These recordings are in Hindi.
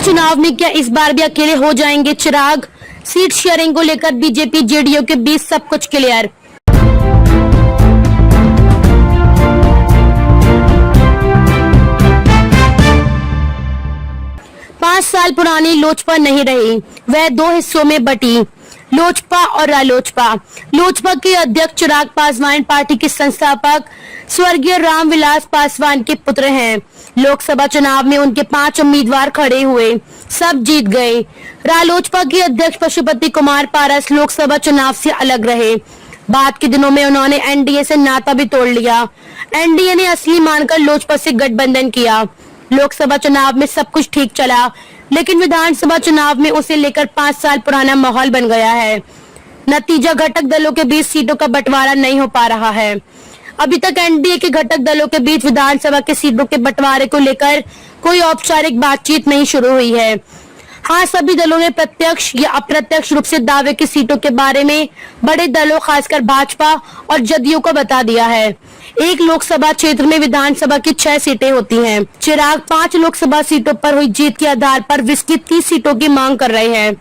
बिहार चुनाव में क्या इस बार भी अकेले हो जाएंगे चिराग? सीट शेयरिंग को लेकर बीजेपी जेडीयू के बीच सब कुछ क्लियर। पांच साल पुरानी लोजपा नहीं रही, वह दो हिस्सों में बटी, लोजपा और रालोजपा। लोजपा के अध्यक्ष चिराग पासवान पार्टी के संस्थापक स्वर्गीय रामविलास पासवान के पुत्र हैं। लोकसभा चुनाव में उनके 5 उम्मीदवार खड़े हुए, सब जीत गए। रालोजपा के अध्यक्ष पशुपति कुमार पारस लोकसभा चुनाव से अलग रहे। बाद के दिनों में उन्होंने एनडीए से नाता भी तोड़ लिया। एनडीए ने असली मानकर लोजपा से गठबंधन किया। लोकसभा चुनाव में सब कुछ ठीक चला, लेकिन विधानसभा चुनाव में उसे लेकर 5 साल पुराना माहौल बन गया है। नतीजा घटक दलों के बीच सीटों का बंटवारा नहीं हो पा रहा है। अभी तक एनडीए के घटक दलों के बीच विधानसभा के सीटों के बंटवारे को लेकर कोई औपचारिक बातचीत नहीं शुरू हुई है। हाँ, सभी दलों ने प्रत्यक्ष या अप्रत्यक्ष रूप से दावे की सीटों के बारे में बड़े दलों खासकर भाजपा और जदयू को बता दिया है। एक लोकसभा क्षेत्र में विधानसभा की 6 सीटें होती हैं। चिराग 5 लोकसभा सीटों पर हुई जीत के आधार पर विस्तृत 30 सीटों की मांग कर रहे हैं।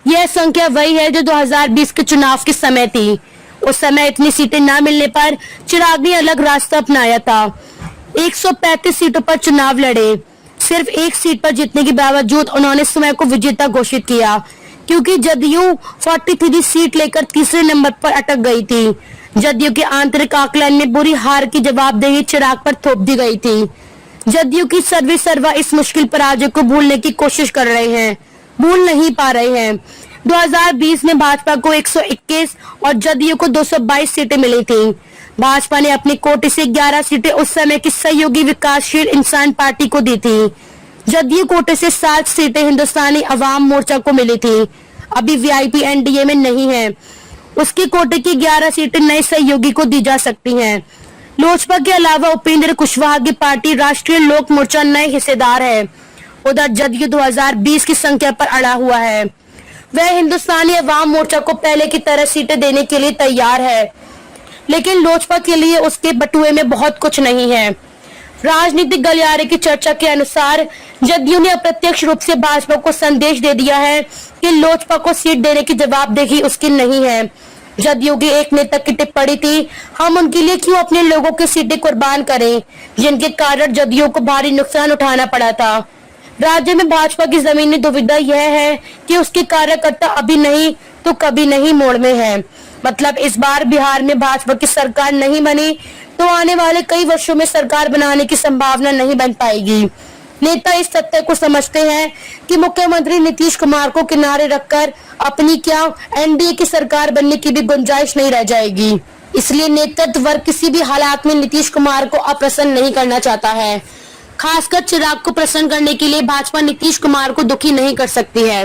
यह संख्या वही है जो 2020 के चुनाव के समय थी। उस समय इतनी सीटें न मिलने पर चिराग ने अलग रास्ता अपनाया था। 135 सीटों पर चुनाव लड़े। सिर्फ एक सीट पर जीतने के बावजूद उन्होंने स्वयं को विजेता घोषित किया, क्योंकि जदयू 43 सीट लेकर तीसरे नंबर पर अटक गई थी। जदयू के आंतरिक आकलन में बुरी हार की जवाबदेही चिराग पर थोप दी गई थी। जदयू की सर्वे सर्वा इस मुश्किल पराजय को भूलने की कोशिश कर रहे हैं, भूल नहीं पा रहे हैं। 2020 में भाजपा को 121 और जदयू को 222 सीटें मिली थी। भाजपा ने अपने कोटे से 11 सीटें उस समय की सहयोगी विकासशील इंसान पार्टी को दी थी। जदयू कोटे से 7 सीटें हिंदुस्तानी अवाम मोर्चा को मिली थी। अभी वीआईपी एनडीए में नहीं है। उसके कोटे की 11 सीटें नए सहयोगी को दी जा सकती हैं। लोजपा के अलावा उपेंद्र कुशवाहा की पार्टी राष्ट्रीय लोक मोर्चा नए हिस्सेदार है। उधर जदयू 2020 की संख्या पर अड़ा हुआ है। वह हिंदुस्तानी अवाम मोर्चा को पहले की तरह सीटें देने के लिए तैयार है, लेकिन लोजपा के लिए उसके बटुए में बहुत कुछ नहीं है। राजनीतिक गलियारे की चर्चा के अनुसार जदयू ने अप्रत्यक्ष रूप से भाजपा को संदेश दे दिया है कि लोजपा को सीट देने की जवाबदेही उसकी नहीं है। जदयू के एक नेता की टिप्पणी थी, हम उनके लिए क्यों अपने लोगों की सीटें कुर्बान करें, जिनके कारण जदयू को भारी नुकसान उठाना पड़ा था। राज्य में भाजपा की जमीनी दुविधा यह है कि उसके कार्यकर्ता अभी नहीं तो कभी नहीं मोड़ में है। मतलब इस बार बिहार में भाजपा की सरकार नहीं बनी तो आने वाले कई वर्षों में सरकार बनाने की संभावना नहीं बन पाएगी। नेता इस तथ्य को समझते हैं कि मुख्यमंत्री नीतीश कुमार को किनारे रखकर अपनी क्या एनडीए की सरकार बनने की भी गुंजाइश नहीं रह जाएगी। इसलिए नेतृत्व वर्ग किसी भी हालात में नीतीश कुमार को अप्रसन्न नहीं करना चाहता है। खासकर चिराग को प्रसन्न करने के लिए भाजपा नीतीश कुमार को दुखी नहीं कर सकती है।